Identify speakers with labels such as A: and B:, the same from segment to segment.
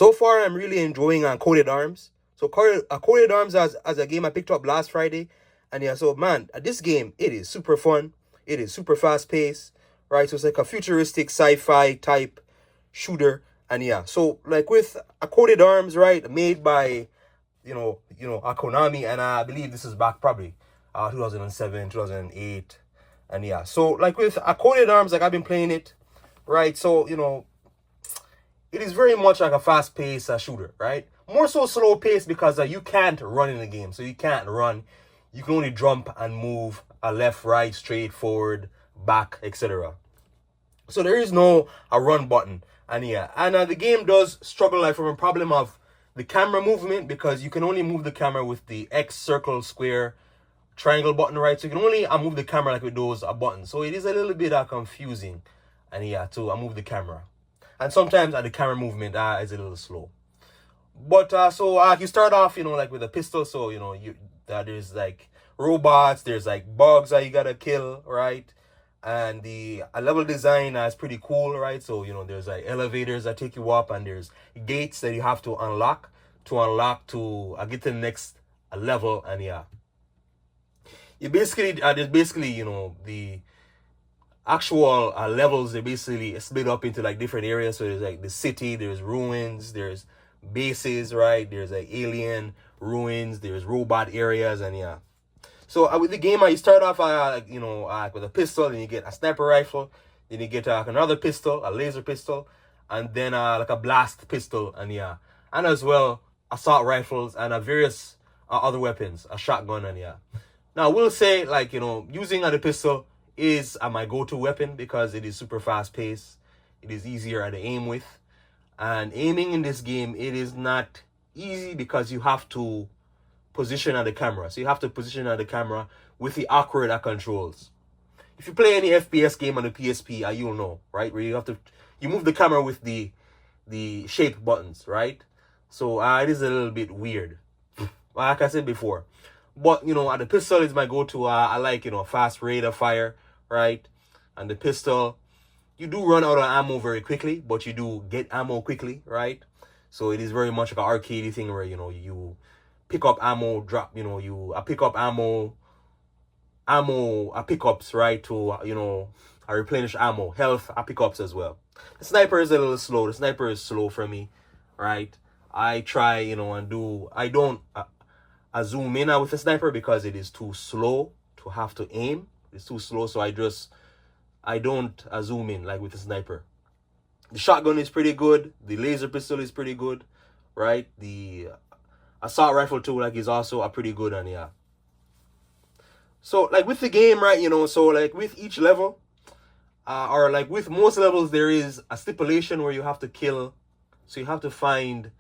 A: So far, I'm really enjoying Coded Arms. So Coded Arms as a game I picked up last Friday, and yeah, so man, this game it is super fun. It is super fast paced, right? So it's like a futuristic sci-fi type shooter, and yeah, so like with a Coded Arms, right, made by a Konami, and I believe this is back probably 2007, 2008, and yeah, so like with a Coded Arms, like I've been playing it, right? So it is very much like a fast-paced shooter, right? More so slow-paced because you can't run in the game. So you can't run. You can only jump and move left, right, straight, forward, back, etc. So there is no a run button. And yeah, and the game does struggle like from a problem of the camera movement because you can only move the camera with the X, circle, square, triangle button, right? So you can only move the camera like with those buttons. So it is a little bit confusing. And yeah, to move the camera. And sometimes the camera movement is a little slow. But so you start off, like with a pistol. So there's like robots, there's like bugs that you gotta kill, right? And the level design is pretty cool, right? So there's like elevators that take you up, and there's gates that you have to unlock to get to the next level. And yeah, you basically there's basically the actual levels. They're basically split up into like different areas. So there's like the city, there's ruins, there's bases, right? There's like alien ruins, there's robot areas, and yeah. So with the game, you start off with a pistol, then you get a sniper rifle, then you get another pistol, a laser pistol, and then like a blast pistol, and yeah, and as well assault rifles and various other weapons, a shotgun, and yeah. Now we'll say like using the pistol is my go-to weapon because it is super fast-paced. It is easier to aim with. And aiming in this game, it is not easy because you have to position the camera. So you have to position the camera with the accurate controls. If you play any FPS game on the PSP, you'll know, right? Where you move the camera with the shape buttons, right? So it is a little bit weird, like I said before. But the pistol is my go-to. I like fast rate of fire, right? And the pistol, you do run out of ammo very quickly, but you do get ammo quickly, right? So it is very much like an arcade thing where you pick up ammo, drop, you pick up ammo pickups, right? To I replenish ammo, health pickups as well. The sniper is a little slow. The sniper is slow for me, right? I try and do. I don't. I zoom in with the sniper because it is too slow to have to aim. It's too slow, so I don't zoom in like with the sniper. The shotgun is pretty good. The laser pistol is pretty good, right? The assault rifle too, like, is also a pretty good, and yeah. So like with the game, right? So like with each level, or like with most levels, there is a stipulation where you have to kill. So you have to find,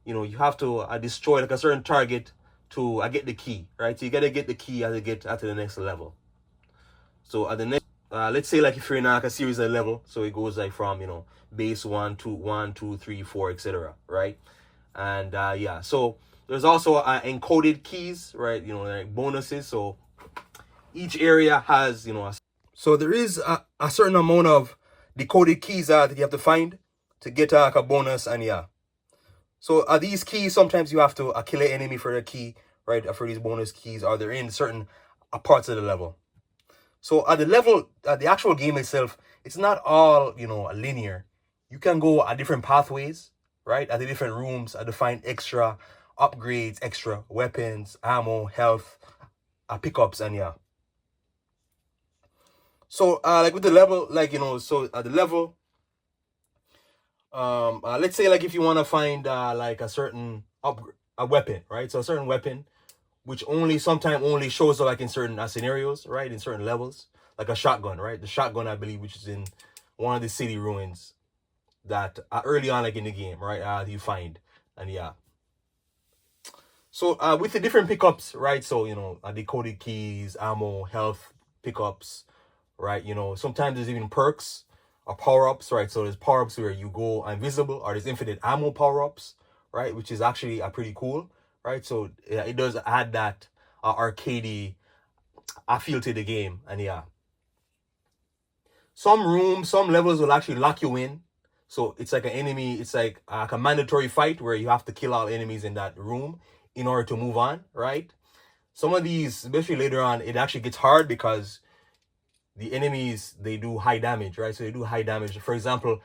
A: you have to destroy like a certain target to get the key, right? So you gotta get the key as you get to the next level. So at the next, let's say like if you're in like a series of level, so it goes like from base 1 to 1, 2, 3, 4, etc. Right? And yeah, so there's also encoded keys, right? Like bonuses. So each area has so there is a certain amount of decoded keys that you have to find to get like a bonus, and yeah. So these keys, sometimes you have to kill an enemy for the key, right? For these bonus keys, or they're in certain parts of the level. So the level, the actual game itself, it's not all linear. You can go at different pathways, right? At the different rooms, to find extra upgrades, extra weapons, ammo, health, pickups, and yeah. So like with the level, like so the level. Let's say like if you want to find like a certain a weapon, right? So a certain weapon which sometimes only shows up like in certain scenarios, right? In certain levels, like a shotgun, right? The shotgun, I believe, which is in one of the city ruins that early on, like in the game, right? You find, and yeah. So with the different pickups, right? So decoded keys, ammo, health pickups, right? Sometimes there's even perks or power-ups, right? So there's power-ups where you go invisible, or there's infinite ammo power-ups, right? Which is actually pretty cool, right? So yeah, it does add that arcadey feel to the game, and yeah. Some rooms, some levels will actually lock you in. So it's like an enemy, it's like a mandatory fight where you have to kill all enemies in that room in order to move on, right? Some of these, especially later on, it actually gets hard because the enemies, they do high damage, right? So they do high damage. For example,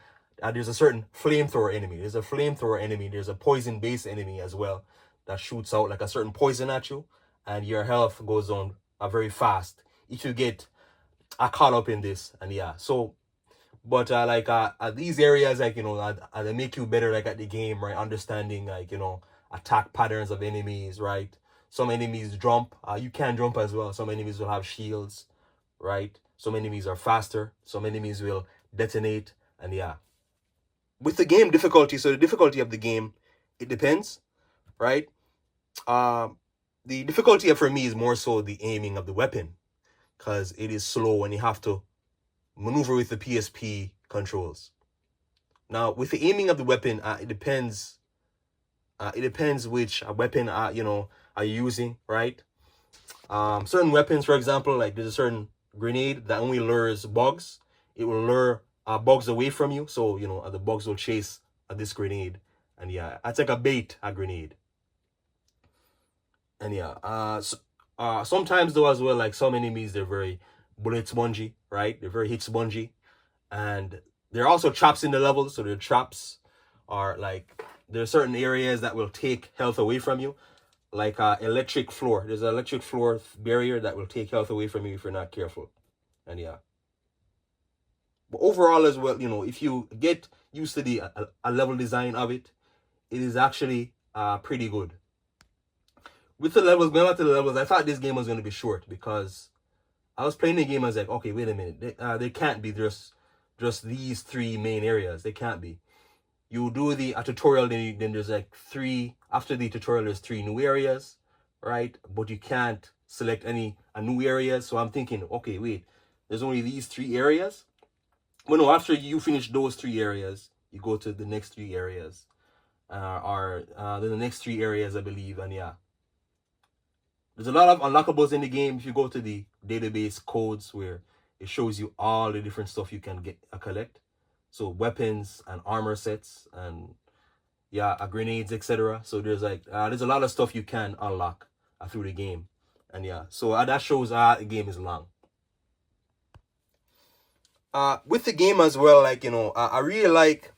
A: there's a certain flamethrower enemy. There's a flamethrower enemy. There's a poison-based enemy as well that shoots out like a certain poison at you, and your health goes down very fast if you get caught up in this. And yeah, so but these areas, like, they make you better, like, at the game, right? Understanding, like, attack patterns of enemies, right? Some enemies jump. You can jump as well. Some enemies will have shields, right? Some enemies are faster. Some enemies will detonate. And yeah, with the game difficulty, so the difficulty of the game, it depends, right? The difficulty for me is more so the aiming of the weapon, because it is slow and you have to maneuver with the PSP controls. Now, with the aiming of the weapon, it depends. It depends which weapon are you using, right? Certain weapons, for example, like there's a certain grenade that only lures bugs. It will lure bugs away from you, so the bugs will chase this grenade, and yeah, that's like a bait, a grenade. And yeah, sometimes though as well, like some enemies, they're very bullet spongy, right? They're very hit spongy, and there are also traps in the level. So the traps are like, there are certain areas that will take health away from you, like electric floor. There's an electric floor barrier that will take health away from you if you're not careful. And yeah, but overall as well, if you get used to the a level design of it, it is actually pretty good. With the levels, going back to the levels, I thought this game was going to be short because I was playing the game. I was like, okay, wait a minute. They can't be just these three main areas. They can't be. You do a tutorial, then there's like three. After the tutorial, there's three new areas, right? But you can't select a new area. So I'm thinking, okay, wait. There's only these three areas. Well, no. After you finish those three areas, you go to the next three areas, then the next three areas, I believe, and yeah. There's a lot of unlockables in the game. If you go to the database codes where it shows you all the different stuff you can collect. So weapons and armor sets and yeah, grenades, etc. So there's there's a lot of stuff you can unlock through the game. And yeah, so that shows the game is long. With the game as well, like, I really like,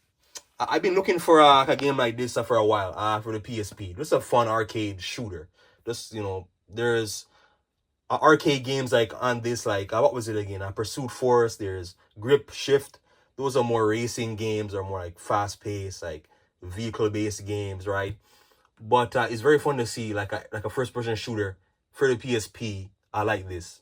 A: I've been looking for a game like this for a while, for the PSP. Just a fun arcade shooter. Just, there's arcade games like on this, like what was it again? Pursuit Force. There's Grip Shift. Those are more racing games, or more like fast paced, like vehicle based games, right? But it's very fun to see like a first person shooter for the PSP. I like this.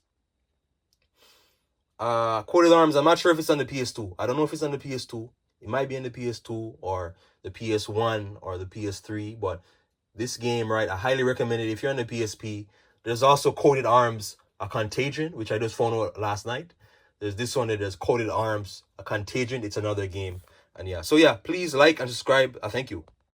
A: Coded Arms. I'm not sure if it's on the PS2. I don't know if it's on the PS2. It might be on the PS2 or the PS1 or the PS3, but this game, right, I highly recommend it if you're on the PSP. There's also Coded Arms, a Contagion, which I just found out last night. There's this one that is Coded Arms, a Contagion. It's another game. And yeah, so yeah, please like and subscribe. Thank you.